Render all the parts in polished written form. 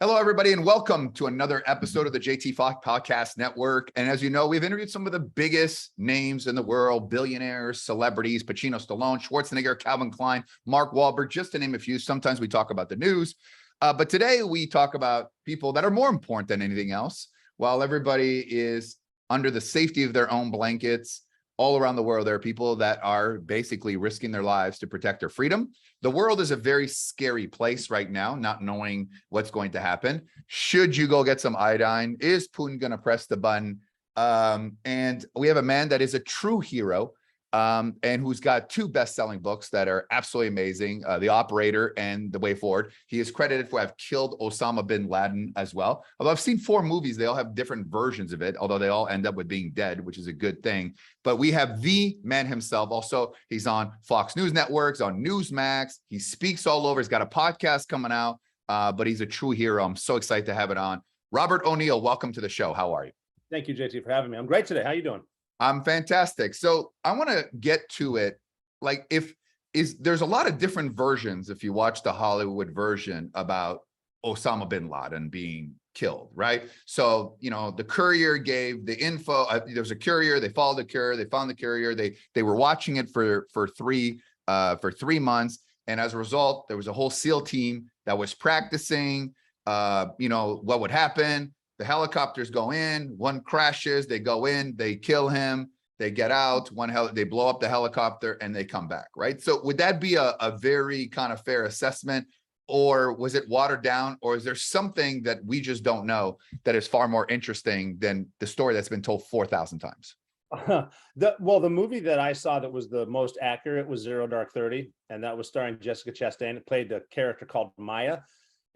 Hello, everybody, and welcome to another episode of the JT Foxx Podcast Network. And as you know, we've interviewed some of the biggest names in the world, billionaires, celebrities, Pacino, Stallone, Schwarzenegger, Calvin Klein, Mark Wahlberg, just to name a few. Sometimes we talk about the news, but today we talk about people that are more important than anything else. While everybody is under the safety of their own blankets, all around the world, there are people that are basically risking their lives to protect their freedom. The world is a very scary place right now, not knowing what's going to happen. Should you go get some iodine? Is Putin going to press the button? And we have a man that is a true hero and who's got two best-selling books that are absolutely amazing, The Operator and The Way Forward. He is credited for have killed Osama bin Laden as well. Although I've seen 4 movies, they all have different versions of it, although they all end up with being dead, which is a good thing. But we have the man himself. Also, he's on Fox News Networks, on Newsmax. He speaks all over. He's got a podcast coming out, but he's a true hero. I'm so excited to have it on. Robert O'Neill, welcome to the show. How are you? Thank you, JT, for having me. I'm great today. How you doing? I'm fantastic. So I want to get to it. Like there's a lot of different versions if you watch the Hollywood version about Osama bin Laden being killed, right? So, you know, the Courier gave the info. There was a courier, they followed the courier, they found the courier, they were watching it for 3 months. And as a result, there was a whole SEAL team that was practicing, you know, what would happen. The helicopters go in, one crashes, they go in, they kill him, they get out, they blow up the helicopter and they come back, right? So would that be a very kind of fair assessment, or was it watered down, or is there something that we just don't know that is far more interesting than the story that's been told 4,000 times? The movie that I saw that was the most accurate was Zero Dark 30, and that was starring Jessica Chastain. It played a character called Maya.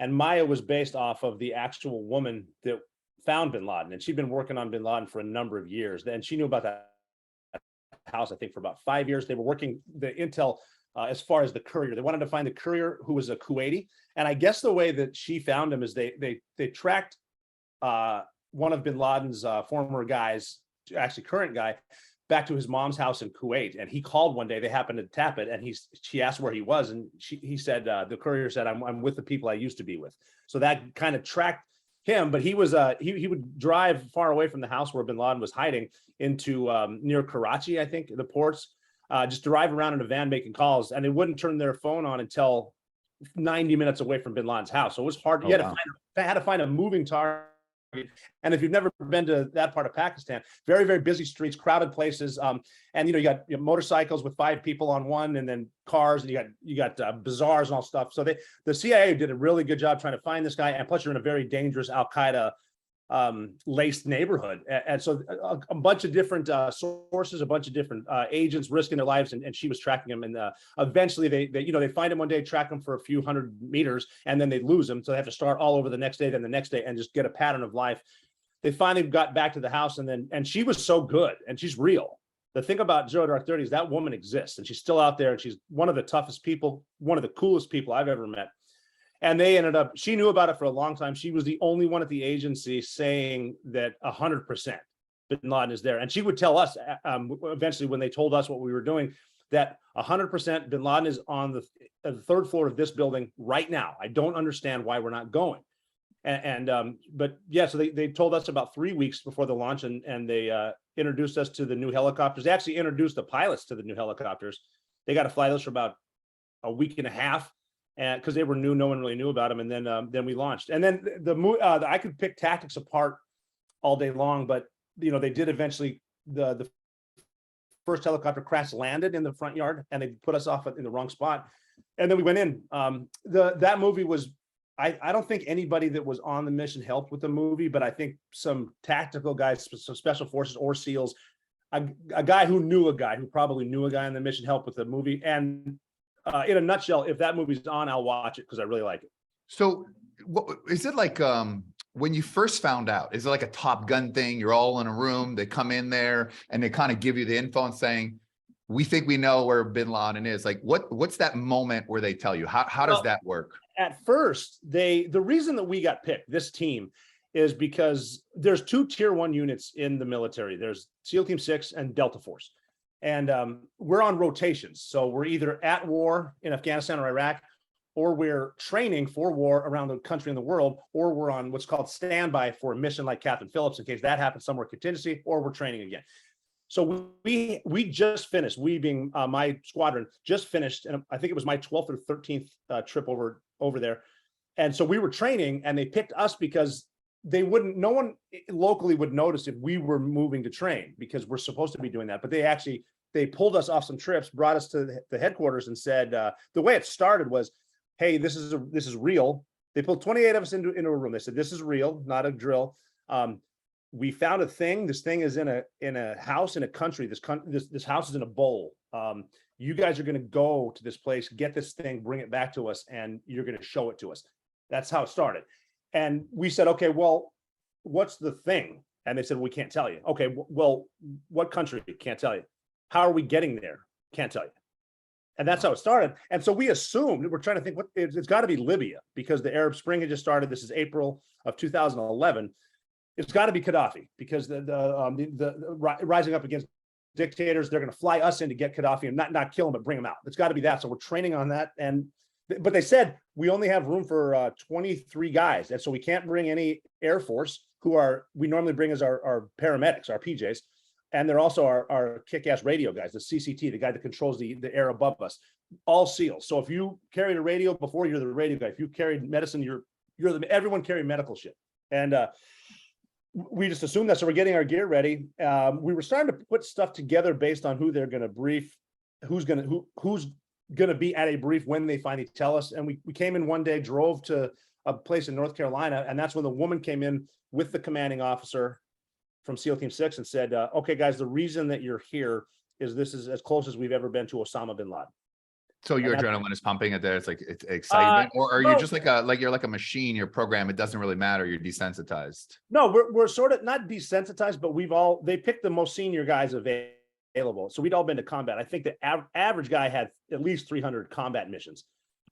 And Maya was based off of the actual woman that found bin Laden. And she'd been working on bin Laden for a number of years. And she knew about that house, I think, for about 5 years. They were working the intel as far as the courier. They wanted to find the courier who was a Kuwaiti. And I guess the way that she found him is they tracked one of bin Laden's former guys, actually current guy, back to his mom's house in Kuwait. And he called one day, they happened to tap it, and she asked where he was. And he said, the courier said, I'm with the people I used to be with. So that kind of tracked him, but he was he would drive far away from the house where bin Laden was hiding into near Karachi, I think, the ports, just drive around in a van making calls, and they wouldn't turn their phone on until 90 minutes away from bin Laden's house. So it was hard. You had to find a moving target. And if you've never been to that part of Pakistan, very, very busy streets, crowded places. And, you know, you got motorcycles with 5 people on one, and then cars, and you got bazaars and all stuff. So the CIA did a really good job trying to find this guy. And plus you're in a very dangerous Al-Qaeda laced neighborhood. And so a bunch of different sources, a bunch of different agents risking their lives, and she was tracking him. And eventually they find him one day, track him for a few hundred meters, and then they lose him. So they have to start all over the next day, then the next day, and just get a pattern of life. They finally got back to the house, and she was so good, and she's real. The thing about Zero Dark 30 is that woman exists, and she's still out there, and she's one of the toughest people, one of the coolest people I've ever met. And she knew about it for a long time. She was the only one at the agency saying that 100% bin Laden is there. And she would tell us eventually, when they told us what we were doing, that 100% bin Laden is on the 3rd floor of this building right now. I don't understand why we're not going. But yeah, so they told us about 3 weeks before the launch, and they introduced us to the new helicopters. They actually introduced the pilots to the new helicopters. They got to fly those for about a week and a half. And because they were new, no one really knew about them. And then we launched. And then I could pick tactics apart all day long, but you know, they did eventually. The first helicopter crash landed in the front yard, and they put us off in the wrong spot. And then we went in. That movie was. I don't think anybody that was on the mission helped with the movie, but I think some tactical guys, some special forces or SEALs, a guy who knew a guy who probably knew a guy on the mission helped with the movie. And in a nutshell, if that movie's on, I'll watch it because I really like it. So is it like when you first found out, is it like a Top Gun thing? You're all in a room, they come in there and they kind of give you the info and saying, we think we know where bin Laden is. Like what's that moment where they tell you? How does that work? At first, the reason that we got picked, this team, is because there's 2 tier 1 units in the military. There's SEAL Team 6 and Delta Force. And we're on rotations. So we're either at war in Afghanistan or Iraq, or we're training for war around the country and the world, or we're on what's called standby for a mission like Captain Phillips in case that happens somewhere, contingency, or we're training again. So we just finished, we being my squadron just finished, and I think it was my 12th or 13th trip over there. And so we were training, and they picked us because no one locally would notice if we were moving to train, because we're supposed to be doing that. But they pulled us off some trips, brought us to the headquarters, and said, the way it started was, hey, this is real. They pulled 28 of us into a room. They said, this is real, not a drill. We found a thing. This thing is in a house in a country. This house is in a bowl. You guys are going to go to this place, get this thing, bring it back to us, and you're going to show it to us. That's how it started. And we said, okay, well, what's the thing? And they said, we can't tell you. Okay, well, what country? Can't tell you. How are we getting there? Can't tell you. And that's how it started. And so we assumed, we're trying to think, it's got to be Libya, because the Arab Spring had just started. This is April of 2011. It's got to be Gaddafi, because the rising up against dictators, they're going to fly us in to get Gaddafi and not kill him, but bring him out. It's got to be that. So we're training on that. But they said we only have room for 23 guys, and so we can't bring any Air Force, we normally bring as our paramedics, our PJs, and they're also our kick-ass radio guys, the CCT, the guy that controls the air above us, all SEALs. So if you carried a radio before, you're the radio guy. If you carried medicine, everyone carried medical shit. And we just assumed that. So we're getting our gear ready. We were starting to put stuff together based on who they're going to brief, who's going to be at a brief when they finally tell us. And we came in one day, drove to a place in North Carolina, and that's when the woman came in with the commanding officer from SEAL Team 6 and said, okay, guys, the reason that you're here is this is as close as we've ever been to Osama bin Laden. So your adrenaline is pumping it there. It's like it's excitement, or are you just like you're like a machine? Your program, it doesn't really matter. You're desensitized. No, we're sort of not desensitized, but they picked the most senior guys available. So we'd all been to combat. I think the average guy had at least 300 combat missions.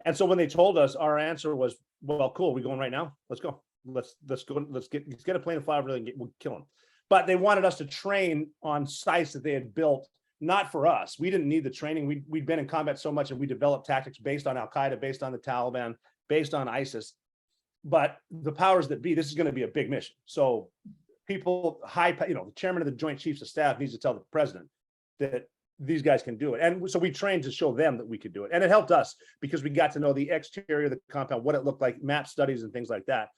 And so when they told us, our answer was, well, cool. We going right now? Let's go. Let's go. Let's get a plane and fly over there and we'll kill them. But they wanted us to train on sites that they had built. Not for us. We didn't need the training. We'd been in combat so much, and we developed tactics based on Al-Qaeda, based on the Taliban, based on ISIS. But the powers that be, this is going to be a big mission. So people, the chairman of the Joint Chiefs of Staff needs to tell the president that these guys can do it. And so we trained to show them that we could do it. And it helped us because we got to know the exterior of the compound, what it looked like, map studies and things like that.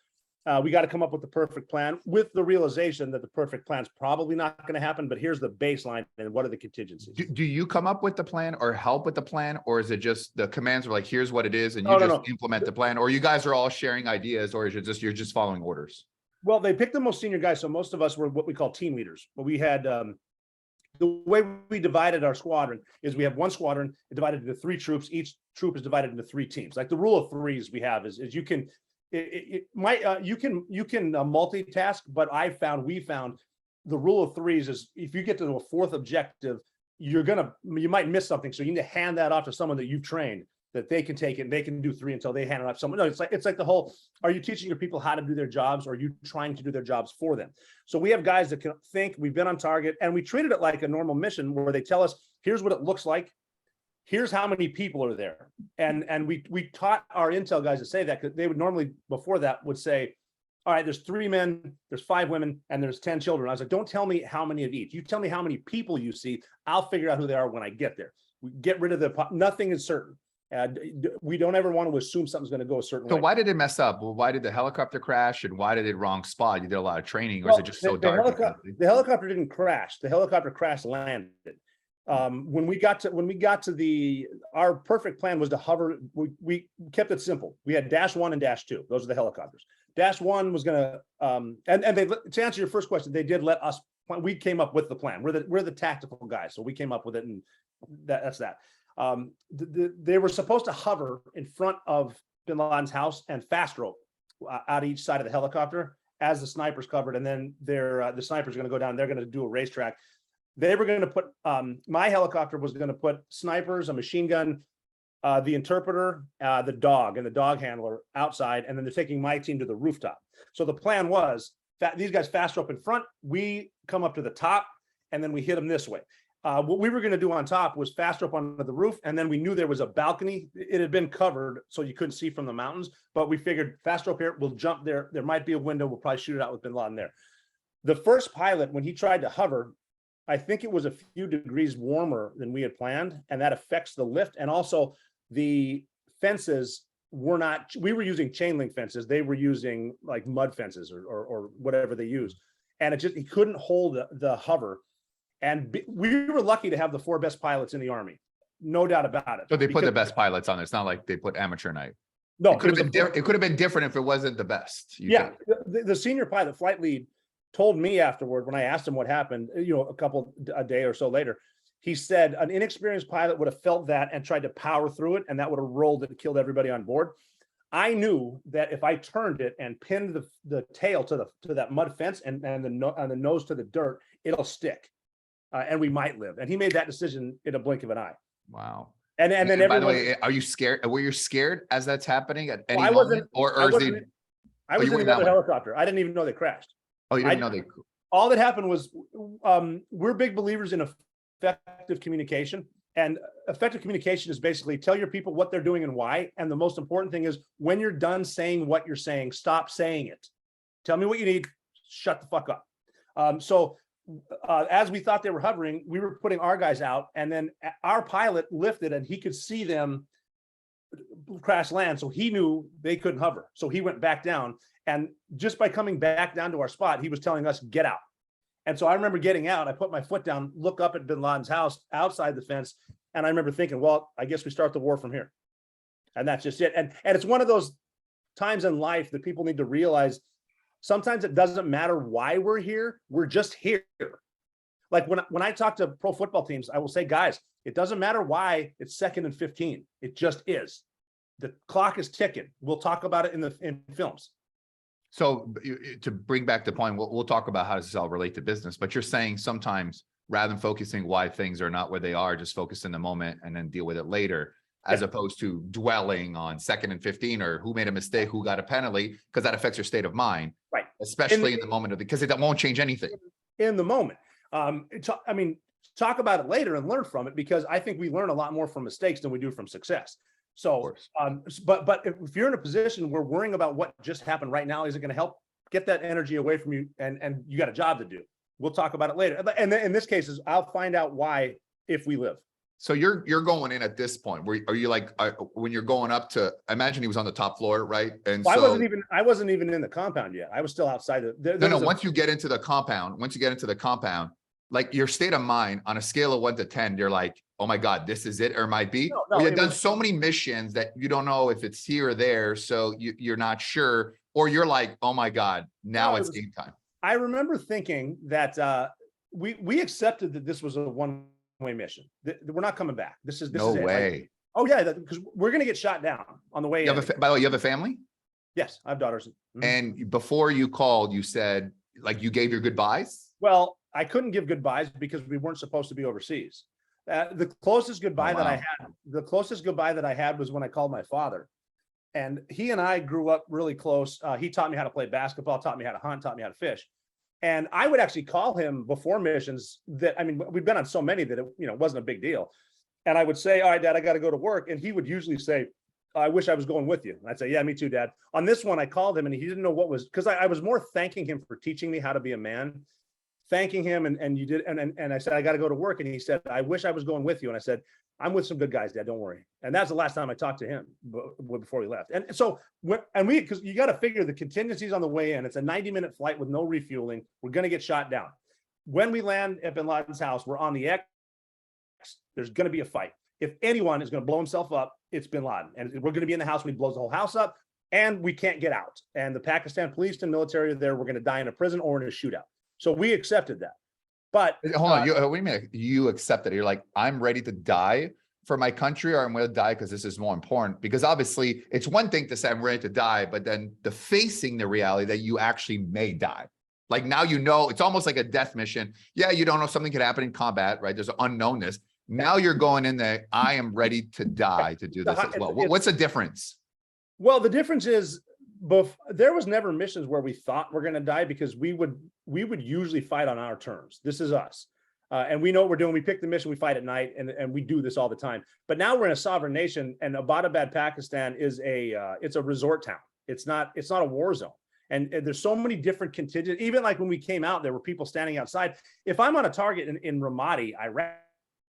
We got to come up with the perfect plan, with the realization that the perfect plan is probably not going to happen, but here's the baseline and what are the contingencies. Do you come up with the plan or help with the plan, or is it just the commands are like, here's what it is, and you implement the plan, or you guys are all sharing ideas, or is it just you're just following orders? Well, they picked the most senior guys, so most of us were what we call team leaders. But we had the way we divided our squadron is we have one squadron divided into 3 troops. Each troop is divided into 3 teams. Like the rule of threes we have is you can. You can multitask, but we found the rule of threes is if you get to a 4th objective, you might miss something. So you need to hand that off to someone that you've trained that they can take it and they can do 3 until they hand it off to someone. No, it's like the whole, are you teaching your people how to do their jobs, or are you trying to do their jobs for them? So we have guys that can think, we've been on target, and we treated it like a normal mission where they tell us, here's what it looks like. Here's how many people are there. And we taught our intel guys to say that, because they would normally before that would say, all right, there's 3 men, there's 5 women, and there's 10 children. I was like, don't tell me how many of each. You tell me how many people you see. I'll figure out who they are when I get there. We get rid of nothing is certain. We don't ever want to assume something's going to go a certain way. So why did it mess up? Well, why did the helicopter crash, and why did it wrong spot? You did a lot of training, or is it just so dark? The helicopter didn't crash. The helicopter crash landed. When we got to our perfect plan was to hover. We kept it simple. We had -1 and -2. Those are the helicopters. -1 was going to, and they, to answer your first question, they did let us, we came up with the plan. We're the tactical guys. So we came up with it, and that's that. They were supposed to hover in front of bin Laden's house and fast rope out each side of the helicopter as the snipers covered. And then the snipers are going to go down. They're going to do a racetrack. They were going to put, my helicopter was going to put snipers, a machine gun, the interpreter, the dog, and the dog handler outside, and then they're taking my team to the rooftop. So the plan was that these guys fast rope in front, we come up to the top, and then we hit them this way. What we were going to do on top was faster up onto the roof, and then we knew there was a balcony. It had been covered, so you couldn't see from the mountains. But we figured faster up here, we'll jump there. There might be a window. We'll probably shoot it out with Bin Laden there. The first pilot, when he tried to hover, I think it was a few degrees warmer than we had planned, and that affects the lift. And also, the fences were not. We were using chain link fences. They were using like mud fences or whatever they used, and he couldn't hold the hover. And we were lucky to have the 4 best pilots in the Army, no doubt about it. So they put the best pilots on. It's not like they put amateur night. No, it could have been different if it wasn't the best. Yeah, the senior pilot, flight lead, told me afterward when I asked him what happened. A day or so later, he said an inexperienced pilot would have felt that and tried to power through it, and that would have rolled it and killed everybody on board. I knew that if I turned it and pinned the tail to that mud fence and the nose to the dirt, it'll stick. And we might live. And he made that decision in a blink of an eye. Wow. And then everyone, by the way, are you scared? Were you scared as that's happening at any moment? I was in another helicopter. I didn't even know they crashed. Oh, you didn't know they. All that happened was we're big believers in effective communication. And effective communication is basically tell your people what they're doing and why. And the most important thing is when you're done saying what you're saying, stop saying it. Tell me what you need. Shut the fuck up. As we thought they were hovering, we were putting our guys out, and then our pilot lifted and he could see them crash land. So he knew they couldn't hover. So he went back down, and just by coming back down to our spot, he was telling us, get out. And so I remember getting out, I put my foot down, look up at Bin Laden's house outside the fence. And I remember thinking, well, I guess we start the war from here. And that's just it. And it's one of those times in life that people need to realize sometimes it doesn't matter why we're here. We're just here. Like when I talk to pro football teams, I will say, guys, it doesn't matter why it's 2nd and 15. It just is. The clock is ticking. We'll talk about it in films. So to bring back the point, we'll talk about how does this all relate to business, but you're saying sometimes rather than focusing why things are not where they are, just focus in the moment and then deal with it later, as opposed to dwelling on 2nd and 15 or who made a mistake, who got a penalty, because that affects your state of mind. Right. Especially in the moment because it won't change anything. In the moment. Talk about it later and learn from it, because I think we learn a lot more from mistakes than we do from success. So, but if you're in a position where worrying about what just happened right now isn't going to help, get that energy away from you, and you got a job to do. We'll talk about it later. And in this case, I'll find out why if we live. So you're going in at this point. Are you like when you're going up to? I imagine he was on the top floor, right? And well, I wasn't even in the compound yet. I was still outside. Once you get into the compound, like your state of mind on a scale of 1 to 10, you're like, oh my God, this is it, or might be. No, you've done so many missions that you don't know if it's here or there, so you're not sure, or you're like, oh my God, now it's game time. I remember thinking that we accepted that this was a one-way mission. We're not coming back. This is no way. Like, oh yeah, because we're gonna get shot down on the way. By the way, you have a family? Yes, I have daughters. Mm-hmm. And before you called, you said like you gave your goodbyes? Well, I couldn't give goodbyes because we weren't supposed to be overseas. The closest goodbye that I had was when I called my father, and he and I grew up really close. He taught me how to play basketball, taught me how to hunt, taught me how to fish. And I would actually call him before missions we'd been on so many that it wasn't a big deal. And I would say, all right, Dad, I got to go to work. And he would usually say, I wish I was going with you. And I'd say, yeah, me too, Dad. On this one, I called him and he didn't know what was, because I was more thanking him for teaching me how to be a man. Thanking him and you did and I said I got to go to work, and he said I wish I was going with you, and I said I'm with some good guys, Dad, don't worry. And that's the last time I talked to him before we left. And so because you got to figure the contingencies on the way in. It's a 90-minute flight with no refueling. We're going to get shot down. When we land at Bin Laden's house, we're on the X. There's going to be a fight. If anyone is going to blow himself up, it's Bin Laden, and we're going to be in the house when he blows the whole house up, and we can't get out. And the Pakistan police and military are there. We're going to die in a prison or in a shootout. So we accepted that. But hold on, what do you mean you accepted it? You're like, I'm ready to die for my country, or I'm going to die because this is more important? Because obviously it's one thing to say I'm ready to die, but then facing the reality that you actually may die. Like now, it's almost like a death mission. Yeah, you don't know, something could happen in combat, right? There's an unknownness. Now you're going in there, I am ready to die to do this as well. What's the difference? Well, the difference is there was never missions where we thought we're going to die, because we would usually fight on our terms. This is us. And we know what we're doing. We pick the mission, we fight at night, and we do this all the time. But now we're in a sovereign nation, and Abbottabad, Pakistan is it's a resort town. It's not a war zone. And there's so many different contingents. Even like when we came out, there were people standing outside. If I'm on a target in Ramadi, Iraq,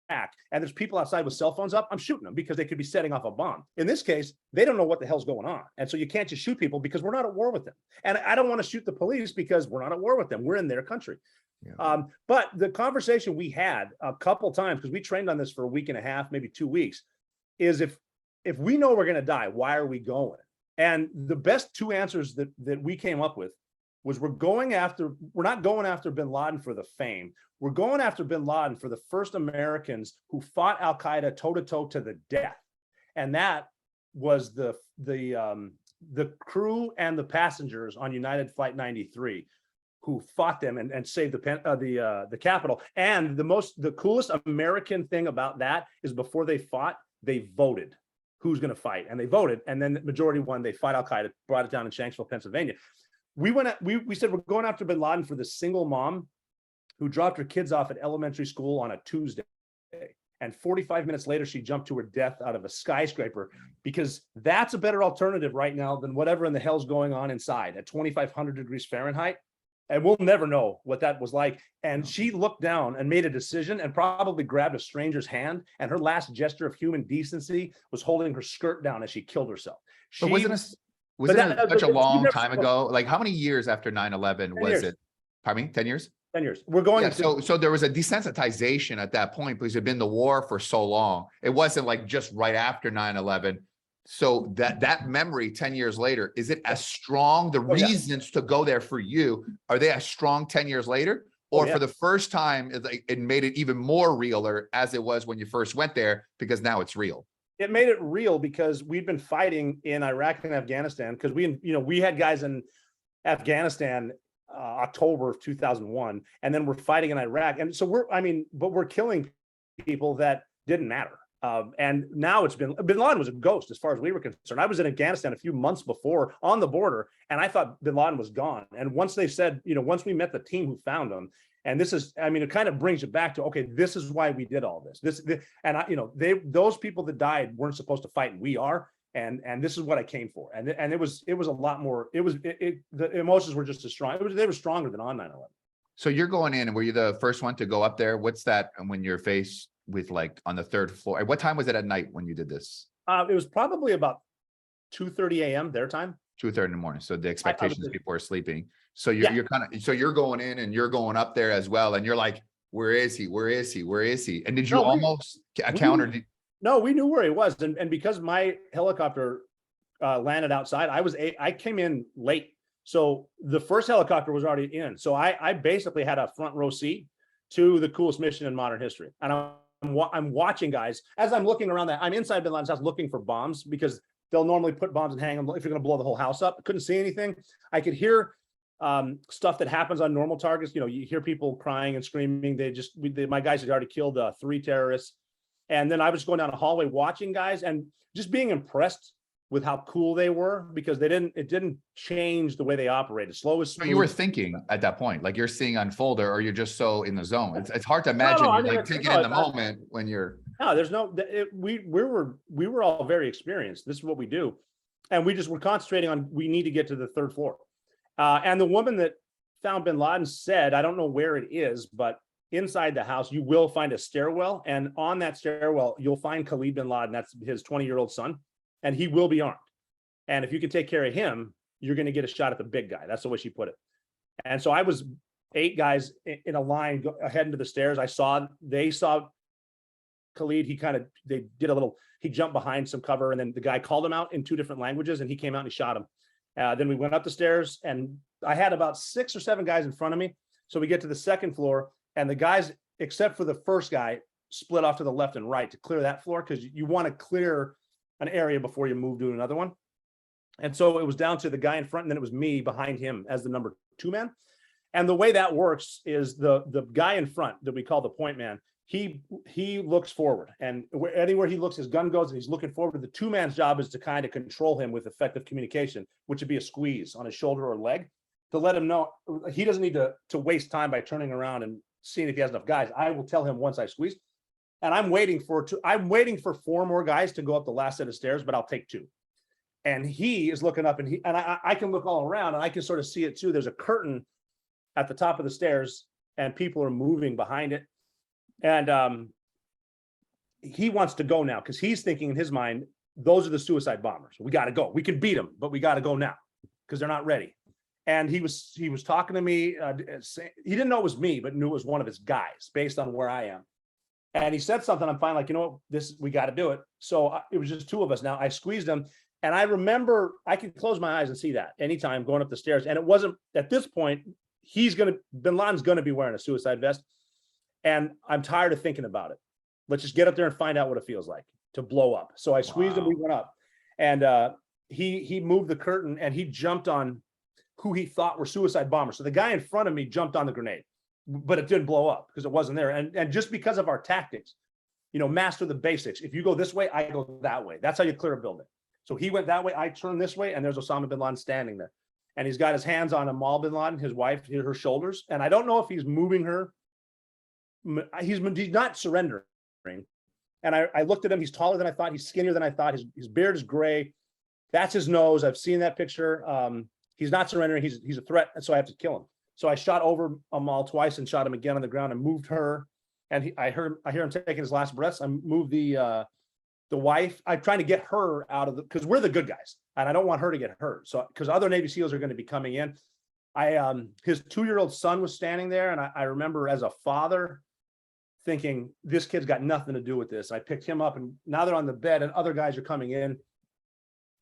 and there's people outside with cell phones up, I'm shooting them because they could be setting off a bomb. In this case, they don't know what the hell's going on. And so you can't just shoot people because we're not at war with them. And I don't want to shoot the police because we're not at war with them. We're in their country. Yeah. But the conversation we had a couple times, because we trained on this for a week and a half, maybe 2 weeks, is if we know we're going to die, why are we going? And the best two answers that we came up with was we're not going after bin Laden for the fame. We're going after bin Laden for the first Americans who fought Al-Qaeda toe-to-toe to the death. And that was the crew and the passengers on United Flight 93 who fought them and saved the capital. And the coolest American thing about that is before they fought, they voted who's going to fight, and they voted, and then the majority won. They fight Al-Qaeda, brought it down in Shanksville, Pennsylvania. We said we're going after bin Laden for the single mom who dropped her kids off at elementary school on a Tuesday, and 45 minutes later she jumped to her death out of a skyscraper, because that's a better alternative right now than whatever in the hell's going on inside at 2,500 degrees Fahrenheit. And we'll never know what that was like. And she looked down and made a decision and probably grabbed a stranger's hand. And her last gesture of human decency was holding her skirt down as she killed herself. But wasn't it such a long time ago? Like how many years after 9/11 was it? Pardon me, 10 years? 10 years. We're going so there was a desensitization at that point because it had been the war for so long. It wasn't like just right after 9/11. So that memory 10 years later, is it as strong? The reasons to go there for you, are they as strong 10 years later? Or for the first time, it made it even more realer as it was when you first went there, because now it's real? It made it real because we'd been fighting in Iraq and Afghanistan, because we had guys in Afghanistan October of 2001, and then we're fighting in Iraq. And so we're killing people that didn't matter. And now bin Laden was a ghost as far as we were concerned. I was in Afghanistan a few months before on the border, and I thought bin Laden was gone. And once they said, once we met the team who found him, and this is, it kind of brings it back to, okay, this is why we did all this. Those people that died weren't supposed to fight, and we are. And this is what I came for. And it was a lot more. The emotions were just as strong. They were stronger than on 9/11. So you're going in, and were you the first one to go up there? What's that when you're faced with like on the third floor? What time was it at night when you did this? It was probably about 2:30 a.m. their time. 2:30 in the morning. So the expectations people are sleeping. So you're you're going in and you're going up there as well. And you're like, where is he? Where is he? Where is he? And did you almost counter? No, we knew where he was. And because my helicopter landed outside, I came in late. So the first helicopter was already in. So I basically had a front row seat to the coolest mission in modern history. And I'm watching guys as I'm looking around I'm inside bin Laden's house looking for bombs, because they'll normally put bombs and hang them if you're going to blow the whole house up. I couldn't see anything. I could hear stuff that happens on normal targets. You hear people crying and screaming. My guys had already killed 3 terrorists. And then I was going down a hallway watching guys and just being impressed with how cool they were, because it didn't change the way they operated. Slow as smooth. So you were thinking at that point, like you're seeing unfold, or you're just so in the zone. It's hard to imagine taking in the moment when you're. No, there's no. We were all very experienced. This is what we do, and we're concentrating on. We need to get to the third floor, and the woman that found bin Laden said, I don't know where it is, but inside the house you will find a stairwell, and on that stairwell you'll find Khalid bin Laden. That's his 20-year-old son. And he will be armed. And if you can take care of him, you're going to get a shot at the big guy. That's the way she put it. And so I was 8 guys in a line ahead into the stairs. They saw Khalid. He jumped behind some cover, and then the guy called him out in 2 different languages, and he came out and he shot him. Then we went up the stairs, and I had about 6 or 7 guys in front of me. So we get to the second floor, and the guys, except for the first guy, split off to the left and right to clear that floor, because you want to clear an area before you move to another one. And so it was down to the guy in front, and then it was me behind him as the number 2 man. And the way that works is the guy in front that we call the point man, he looks forward, and anywhere he looks, his gun goes, and he's looking forward. The 2 man's job is to kind of control him with effective communication, which would be a squeeze on his shoulder or leg to let him know he doesn't need to waste time by turning around and seeing if he has enough guys. I will tell him once I squeeze. And I'm waiting for 4 more guys to go up the last set of stairs, but I'll take 2. And he is looking up, and I can look all around, and I can sort of see it too. There's a curtain at the top of the stairs, and people are moving behind it. And he wants to go now because he's thinking in his mind, those are the suicide bombers. We got to go. We can beat them, but we got to go now because they're not ready. And he was talking to me. He didn't know it was me, but knew it was one of his guys based on where I am. And he said something. I'm fine. Like, you know what? We got to do it. So it was just 2 of us now. I squeezed him. And I remember I could close my eyes and see that anytime going up the stairs. And it wasn't at this point, bin Laden's going to be wearing a suicide vest. And I'm tired of thinking about it. Let's just get up there and find out what it feels like to blow up. So I squeezed him. We went up, and he moved the curtain, and he jumped on who he thought were suicide bombers. So the guy in front of me jumped on the grenade, but it didn't blow up because it wasn't there. And just because of our tactics, master the basics. If you go this way, I go that way. That's how you clear a building. So he went that way. I turned this way, and there's Osama bin Laden standing there, and he's got his hands on Amal bin Laden, his wife, her shoulders. And I don't know if he's moving her. He's not surrendering. And I looked at him. He's taller than I thought. He's skinnier than I thought. His beard is gray. That's his nose. I've seen that picture. He's not surrendering. He's a threat, and so I have to kill him. So I shot over Amal twice and shot him again on the ground and moved her. And I hear him taking his last breaths. I moved the wife. I'm trying to get her out of because we're the good guys, and I don't want her to get hurt. So because other Navy SEALs are going to be coming in. His 2-year-old son was standing there, and I remember as a father thinking this kid's got nothing to do with this. I picked him up, and now they're on the bed, and other guys are coming in.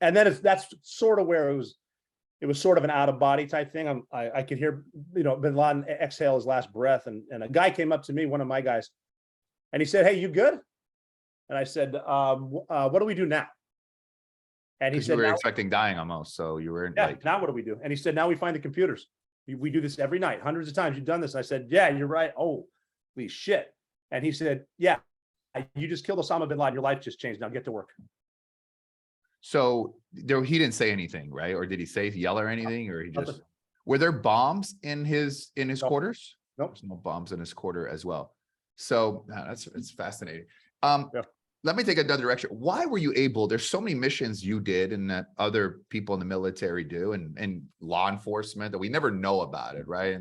And then that's sort of where it was sort of an out of body type thing. I could hear, bin Laden exhale his last breath. And a guy came up to me, one of my guys, and he said, "Hey, you good?" And I said, "What do we do now?" And he said, "You were expecting dying almost. So you were now what do we do?" And he said, "Now we find the computers. We do this every night, hundreds of times. You've done this." And I said, "Yeah, you're right. Holy shit." And he said, "Yeah, you just killed Osama bin Laden. Your life just changed. Now get to work." So he didn't say anything, right? Or did he yell or anything? Or were there bombs in his quarters? Nope. There's no bombs in his quarter as well. So it's fascinating. Yeah. Let me take another direction. Why were you able? There's so many missions you did and that other people in the military do and law enforcement that we never know about it, right?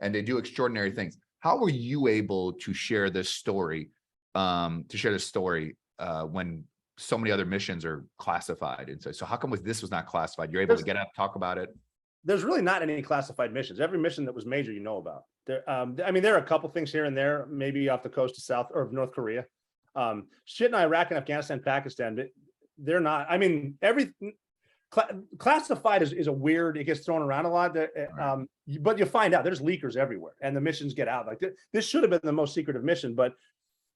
And they do extraordinary things. How were you able to share this story? When so many other missions are classified, and so how come this was not classified? You're able to get up, talk about it. There's really not any classified missions. Every mission that was major, about. There are a couple things here and there, maybe off the coast of South or North Korea. Shit in Iraq and Afghanistan, Pakistan. They're not. Everything. Classified is a weird, it gets thrown around a lot, but you'll find out there's leakers everywhere and the missions get out. Like this should have been the most secretive mission, but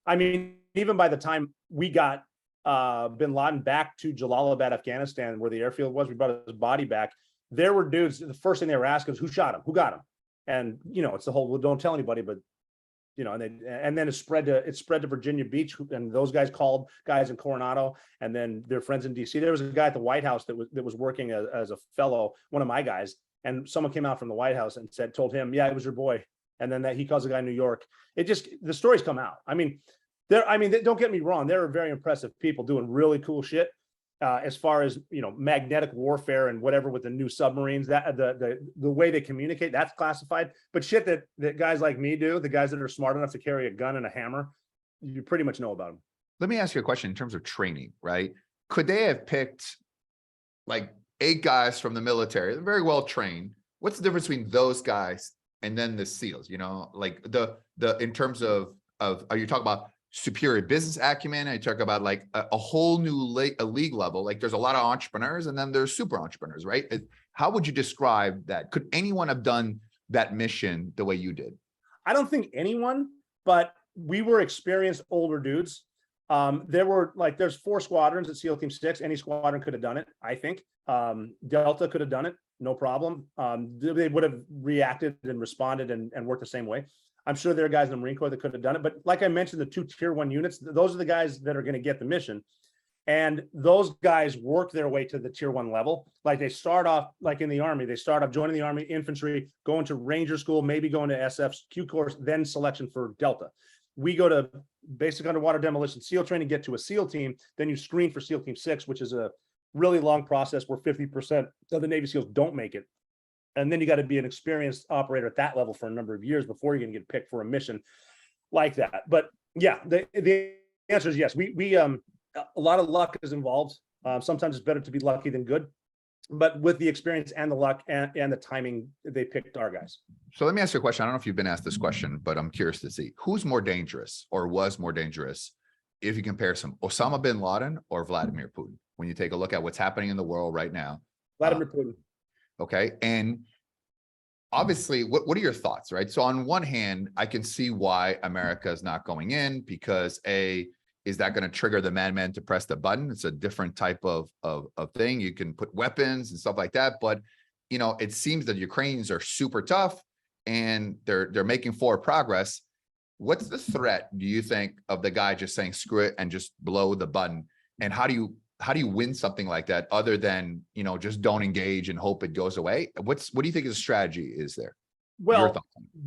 even by the time we got bin Laden back to Jalalabad, Afghanistan, where the airfield was, we brought his body back. There were dudes, the first thing they were asking was, who shot him? Who got him? And it's the whole, well, don't tell anybody, but and then it spread to Virginia Beach, and those guys called guys in Coronado, and then their friends in DC. There was a guy at the White House that was working as a fellow, one of my guys, and someone came out from the White House and told him, "Yeah, it was your boy." And then that he calls a guy in New York. The stories come out. Don't get me wrong, there are very impressive people doing really cool shit. As far as magnetic warfare and whatever with the new submarines, that the way they communicate, that's classified. But shit that guys like me do, the guys that are smart enough to carry a gun and a hammer, you pretty much know about them. Let me ask you a question in terms of training, right? Could they have picked like 8 guys from the military, they're very well trained? What's the difference between those guys and then the SEALs? Like the in terms of are you talking about superior business acumen? I talk about like a whole new league level. Like there's a lot of entrepreneurs and then there's super entrepreneurs, right? How would you describe that? Could anyone have done that mission the way you did? I don't think anyone, but we were experienced older dudes. There's 4 squadrons at SEAL Team 6. Any squadron could have done it, I think. Delta could have done it, no problem. They would have reacted and responded and worked the same way. I'm sure there are guys in the Marine Corps that could have done it. But like I mentioned, the 2 tier 1 units, those are the guys that are going to get the mission. And those guys work their way to the tier 1 level. Like they start off, like in the Army, they start off joining the Army infantry, going to Ranger school, maybe going to SF's Q course, then selection for Delta. We go to basic underwater demolition SEAL training, get to a SEAL team, then you screen for SEAL Team 6, which is a really long process where 50% of the Navy SEALs don't make it. And then you got to be an experienced operator at that level for a number of years before you're going to get picked for a mission like that. But yeah, the answer is yes. We a lot of luck is involved. Sometimes it's better to be lucky than good, but with the experience and the luck and the timing, they picked our guys. So let me ask you a question. I don't know if you've been asked this question, but I'm curious to see who's more dangerous or was more dangerous if you compare some Osama bin Laden or Vladimir Putin, when you take a look at what's happening in the world right now. Vladimir Putin. Okay. And obviously, what are your thoughts, right? So on one hand, I can see why America is not going in because is that going to trigger the madman to press the button? It's a different type of thing. You can put weapons and stuff like that. But, you know, it seems that Ukrainians are super tough and they're making forward progress. What's the threat, do you think, of the guy just saying screw it and just blow the button? And how do you win something like that other than, you know, just don't engage and hope it goes away? What do you think the strategy is there? Well,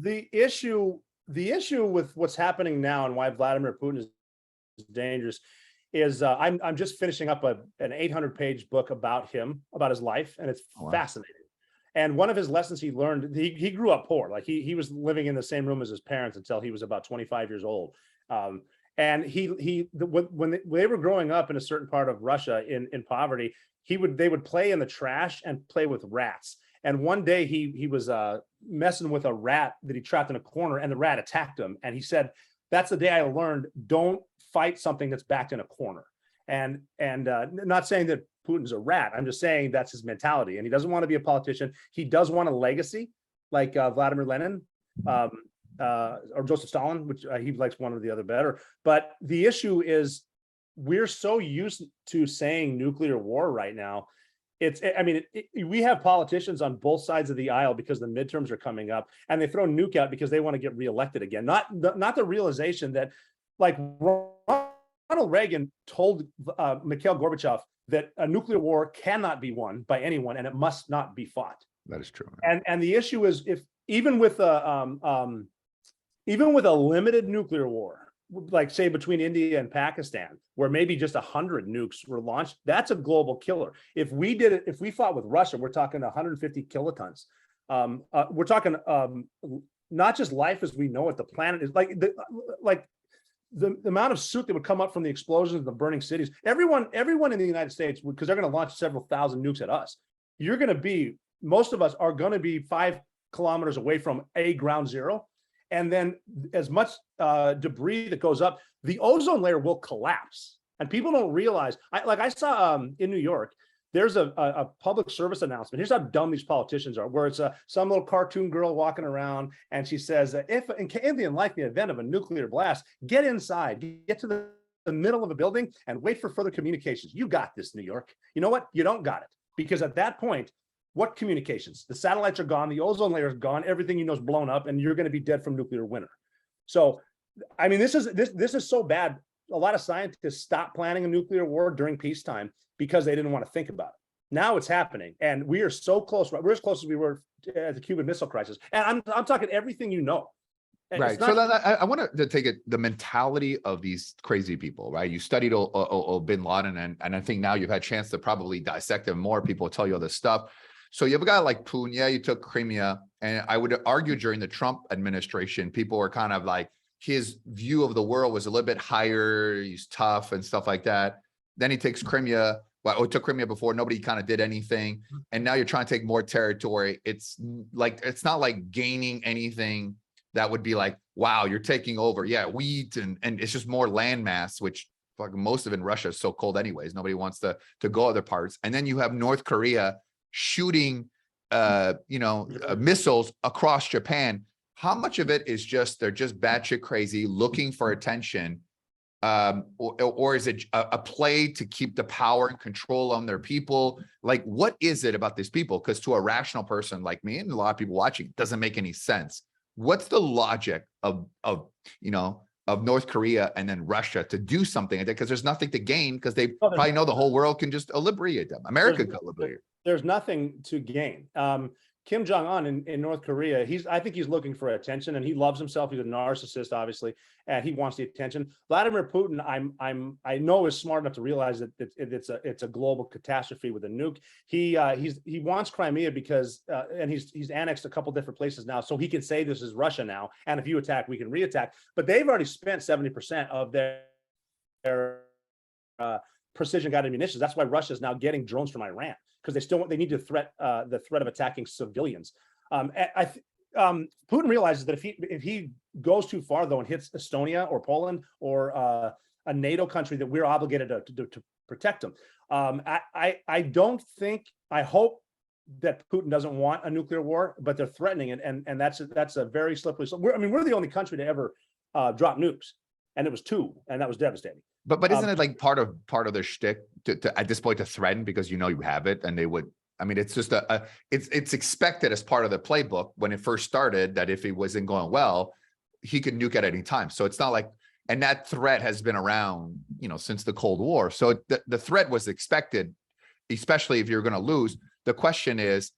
the issue with what's happening now and why Vladimir Putin is dangerous is I'm just finishing up an 800-page book about him, about his life, and it's fascinating. And one of his lessons he learned, he grew up poor. Like he was living in the same room as his parents until he was about 25 years old. And when they were growing up in a certain part of Russia in poverty, they would play in the trash and play with rats. And one day he was messing with a rat that he trapped in a corner, and the rat attacked him. And he said, "That's the day I learned, don't fight something that's backed in a corner." And not saying that Putin's a rat. I'm just saying that's his mentality. And he doesn't want to be a politician. He does want a legacy like Vladimir Lenin or Joseph Stalin, which he likes one or the other better. But the issue is we're so used to saying nuclear war right now. We have politicians on both sides of the aisle because the midterms are coming up and they throw nuke out because they want to get reelected again. Not the realization that, like, Ronald Reagan told Mikhail Gorbachev that a nuclear war cannot be won by anyone and it must not be fought. That is true. And the issue is, if even with a limited nuclear war, like say between India and Pakistan, where maybe just 100 nukes were launched, that's a global killer. If we fought with Russia, we're talking 150 kilotons. We're talking not just life as we know it, the planet is like the amount of soot that would come up from the explosions of the burning cities. Everyone in the United States, because they're going to launch several thousand nukes at us, most of us are going to be 5 kilometers away from a ground zero. And then as much debris that goes up, the ozone layer will collapse. And people don't realize, I saw in New York, there's a public service announcement. Here's how dumb these politicians are, where it's some little cartoon girl walking around and she says, if in the unlikely event of a nuclear blast, get inside, get to the middle of a building and wait for further communications. You got this, New York. You know what? You don't got it. Because at that point, what communications? The satellites are gone, the ozone layer is gone, everything you know is blown up, and you're going to be dead from nuclear winter. So, I mean, this is so bad. A lot of scientists stopped planning a nuclear war during peacetime because they didn't want to think about it. Now it's happening, and we are so close. We're as close as we were at the Cuban Missile Crisis. And I'm talking everything you know. Right. So then I want to take it, the mentality of these crazy people, right? You studied bin Laden, and I think now you've had a chance to probably dissect him more. People tell you all this stuff. So you have a guy like Putin. Yeah, you took Crimea. And I would argue during the Trump administration, people were kind of like, his view of the world was a little bit higher. He's tough and stuff like that. Then he takes Crimea. Well, took Crimea before. Nobody kind of did anything. And now you're trying to take more territory. It's not like gaining anything that would be like, wow, you're taking over. Yeah, wheat and it's just more landmass, which fucking most of it in Russia is so cold anyways. Nobody wants to go other parts. And then you have North Korea shooting missiles across Japan. How much of it is just they're just batshit crazy, looking for attention, or is it a play to keep the power and control on their people? Like, what is it about these people? Because to a rational person like me and a lot of people watching, it doesn't make any sense. What's the logic of of North Korea and then Russia to do something like that, because there's nothing to gain, because they probably know the whole world can just liberate them. America could liberate. There's nothing to gain. Kim Jong-un in North Korea, I think he's looking for attention, and he loves himself. He's a narcissist, obviously, and he wants the attention. Vladimir Putin, I know, is smart enough to realize that it's a global catastrophe with a nuke. He wants Crimea because and he's annexed a couple different places now, so he can say this is Russia now, and if you attack, we can reattack. But they've already spent 70% of their precision guided munitions. That's why Russia is now getting drones from Iran, because they need to the threat of attacking civilians. Putin realizes that if he goes too far though and hits Estonia or Poland or a NATO country, that we're obligated to protect them. I hope that Putin doesn't want a nuclear war, but they're threatening it, and that's a very slippery. So we're the only country to ever drop nukes, and it was 2, and that was devastating. But isn't it like part of their shtick to at this point to threaten, because you have it, and they would. I mean, it's just it's expected as part of the playbook when it first started, that if it wasn't going well, he could nuke at any time. So it's not like, and that threat has been around, since the Cold War. So the threat was expected, especially if you're going to lose. The question is,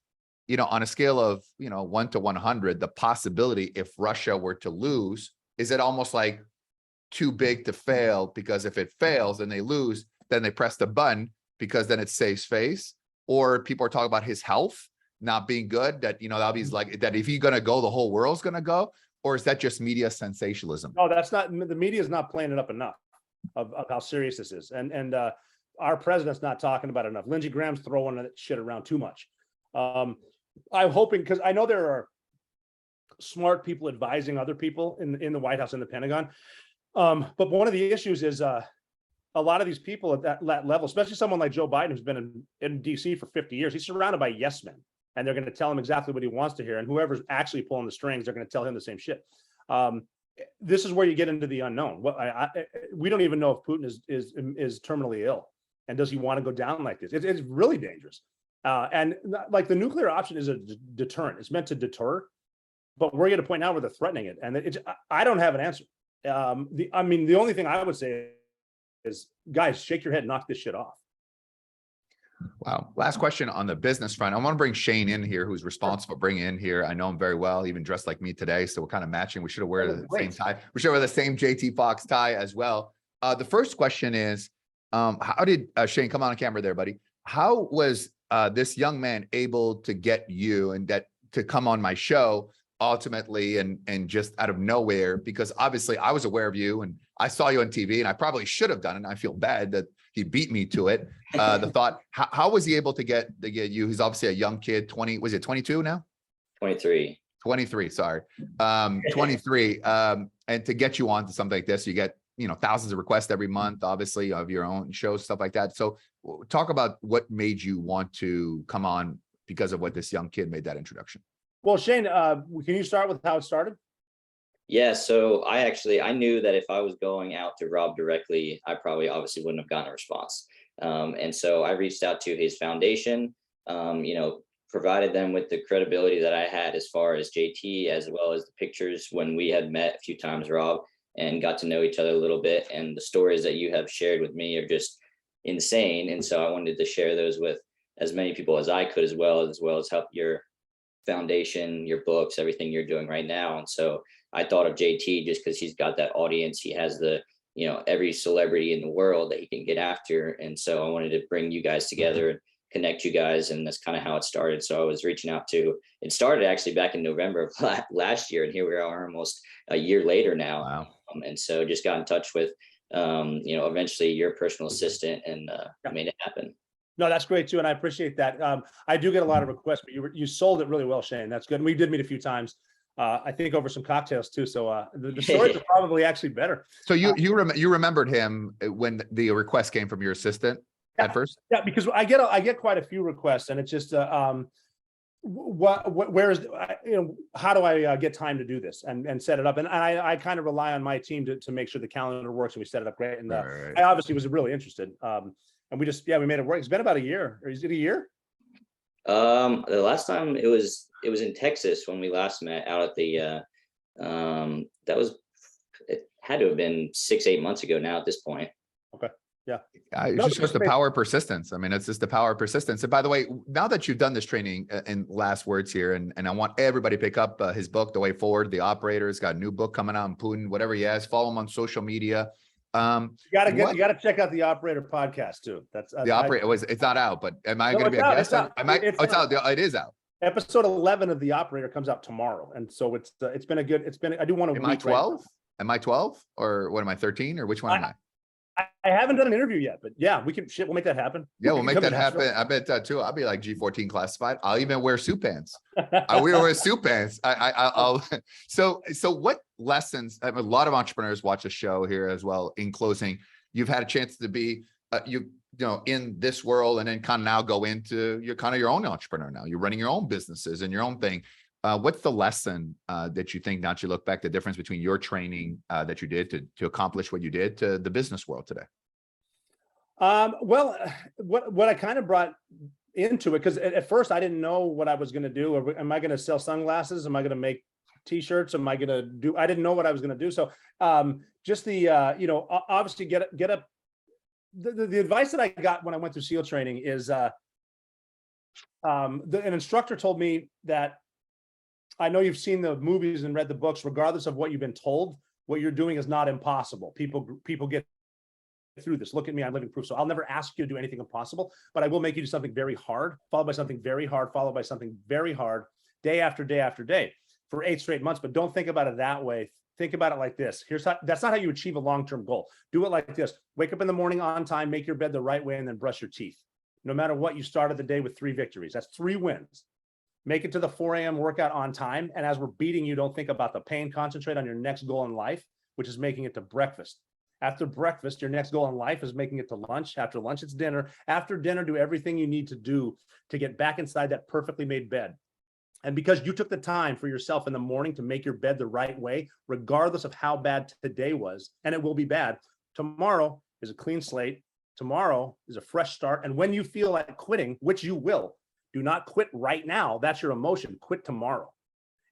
on a scale of 1 to 100, the possibility if Russia were to lose, is it almost like too big to fail? Because if it fails and they lose, then they press the button, because then it saves face. Or people are talking about his health not being good, that that'll be like that if he's gonna go, the whole world's gonna go. Or is that just media sensationalism? No, that's not. The media is not playing it up enough of how serious this is, and our president's not talking about it enough. Lindsey Graham's throwing that shit around too much. I'm hoping, because I know there are smart people advising other people in the White House and the Pentagon. But one of the issues is a lot of these people at that level, especially someone like Joe Biden, who's been in DC for 50 years, he's surrounded by yes men, and they're going to tell him exactly what he wants to hear. And whoever's actually pulling the strings, they're going to tell him the same shit. This is where you get into the unknown. We don't even know if Putin is terminally ill, and does he want to go down like this? It's really dangerous. And like the nuclear option is a deterrent. It's meant to deter, but we're at a point now where they're threatening it, and I don't have an answer. The only thing I would say is, guys, shake your head, knock this shit off. Wow. Last question on the business front. I want to bring Shane in here, who's responsible for bringing in here. I know him very well, even dressed like me today. So we're kind of matching. We should have wear the same tie. We should wear the same JT Foxx tie as well. The first question is, how did Shane, come on camera there, buddy? How was this young man able to get you and to come on my show ultimately, and just out of nowhere? Because obviously I was aware of you and I saw you on TV, and I probably should have done it. And I feel bad that he beat me to it. The thought, how was he able to get you? He's obviously a young kid, 22 now? 23, sorry. 23. And to get you onto something like this, you get, thousands of requests every month, obviously, of your own shows, stuff like that. So talk about what made you want to come on, because of what this young kid made that introduction. Well, Shane, can you start with how it started? Yeah, so I knew that if I was going out to Rob directly, I probably obviously wouldn't have gotten a response. And so I reached out to his foundation, provided them with the credibility that I had as far as JT, as well as the pictures when we had met a few times, Rob, and got to know each other a little bit. And the stories that you have shared with me are just insane. And so I wanted to share those with as many people as I could, as well as help your foundation, your books, everything you're doing right now. And so I thought of JT just because he's got that audience. He has the, every celebrity in the world that he can get after. And so I wanted to bring you guys together and connect you guys. And that's kind of how it started. So I was reaching out it started actually back in November of last year. And here we are almost a year later now. Wow. And so just got in touch with, eventually your personal assistant, and made it happen. No, that's great too, and I appreciate that. I do get a lot of requests, but you sold it really well, Shane. That's good. And we did meet a few times. I think over some cocktails too. So the stories are probably actually better. So you remembered him when the request came from your assistant at first? Yeah, because I get quite a few requests, and it's just how do I get time to do this and set it up? And I kind of rely on my team to make sure the calendar works and we set it up great. And right. I obviously was really interested. And we made it work. It's been about a year. Or is it a year? The last time it was in Texas when we last met out at the had to have been 6-8 months ago now at this point. Okay. Yeah. It No, just shows the power of persistence. I mean, it's just the power of persistence. And by the way, now that you've done this training, in last words here, and I want everybody to pick up his book, The Way Forward. The Operator's got a new book coming out on Putin, whatever he has. Follow him on social media. You gotta check out the Operator podcast too. That's The Operator. It's not out, but am I No, going to be it's a out, guest? it's out. I might. It's It's out. out. It is out. Episode 11 of the Operator comes out tomorrow, and so it's been I do want to. Am I 12? Am I 12 or what am I 13 or which one am I? I haven't done an interview yet, but yeah, we'll make that happen. Yeah, we'll make Come that to happen. Nashville. I bet that too. I'll be like G14 classified. I'll even wear suit pants. I will wear suit pants. I'll. So what lessons? A lot of entrepreneurs watch the show here as well. In closing, you've had a chance to be you know in this world, and then kind of now go into you're kind of your own entrepreneur now. You're running your own businesses and your own thing. What's the lesson that you think, now that you look back, the difference between your training that you did to accomplish what you did to the business world today? Well, what I kind of brought into it, because at first I didn't know what I was going to do. Am I going to sell sunglasses? Am I going to make T-shirts? Am I going to do? I didn't know what I was going to do. So just the obviously get up. The advice that I got when I went through SEAL training is an instructor told me that, I know you've seen the movies and read the books. Regardless of what you've been told, what you're doing is not impossible. People get through this. Look at me, I'm living proof. So I'll never ask you to do anything impossible, but I will make you do something very hard, followed by something very hard, followed by something very hard, day after day after day for 8 straight months. But don't think about it that way. Think about it like this. That's not how you achieve a long-term goal. Do it like this. Wake up in the morning on time, make your bed the right way, and then brush your teeth. No matter what, you started the day with 3 victories. That's 3 wins. Make it to the 4 a.m. workout on time. And as we're beating you, don't think about the pain. Concentrate on your next goal in life, which is making it to breakfast. After breakfast, your next goal in life is making it to lunch. After lunch, it's dinner. After dinner, do everything you need to do to get back inside that perfectly made bed. And because you took the time for yourself in the morning to make your bed the right way, regardless of how bad today was, and it will be bad, tomorrow is a clean slate. Tomorrow is a fresh start. And when you feel like quitting, which you will, do not quit right now. That's your emotion. Quit tomorrow.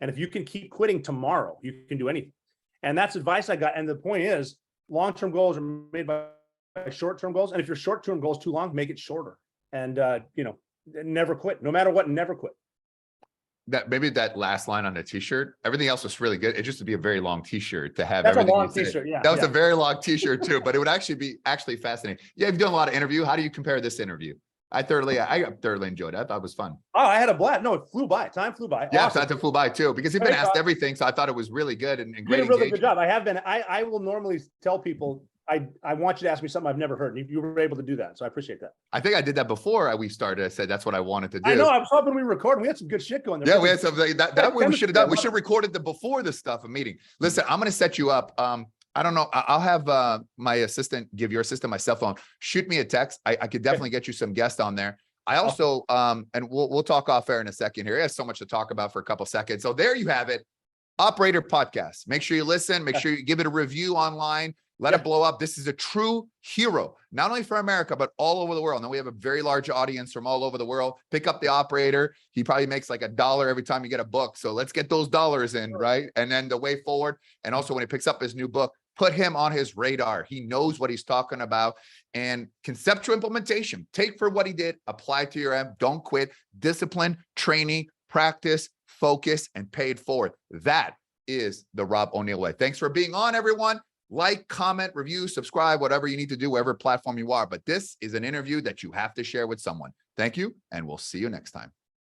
And if you can keep quitting tomorrow, you can do anything. And that's advice I got. And the point is, long-term goals are made by short-term goals. And if your short-term goal is too long, make it shorter. And never quit. No matter what, never quit. That maybe that last line on the T-shirt, everything else was really good. It just would be a very long T-shirt to have. That's everything. A long T-shirt. Yeah. That was a very long T-shirt too, but it would actually be fascinating. Yeah, you've done a lot of interview. How do you compare this interview? I thoroughly enjoyed it. I thought it was fun. Oh, I had a blast. No, it flew by. Time flew by. Yeah, Awesome. time flew by too, because you've been asked everything. So I thought it was really good and great. You did a really good job. I have been. I will normally tell people, I want you to ask me something I've never heard. And you were able to do that. So I appreciate that. I think I did that before we started. I said that's what I wanted to do. I know. I was hoping we recorded. We had some good shit going there. Yeah, we had something that way we should have done. We should have recorded the before the stuff, a meeting. Listen, I'm going to set you up. I don't know. I'll have my assistant give your assistant my cell phone. Shoot me a text. I could definitely get you some guests on there. I also, and we'll talk off air in a second here. He has so much to talk about for a couple seconds. So there you have it. Operator Podcast. Make sure you listen. Make sure you give it a review online. Let it blow up. This is a true hero, not only for America, but all over the world. Now we have a very large audience from all over the world. Pick up The Operator. He probably makes like $1 every time you get a book. So let's get those dollars in, right? And then The Way Forward. And also when he picks up his new book, put him on his radar. He knows what he's talking about. And conceptual implementation, take for what he did, apply to your end. Don't quit. Discipline, training, practice, focus, and pay it forward. That is the Rob O'Neill way. Thanks for being on, everyone. Like, comment, review, subscribe, whatever you need to do, wherever platform you are. But this is an interview that you have to share with someone. Thank you, and we'll see you next time.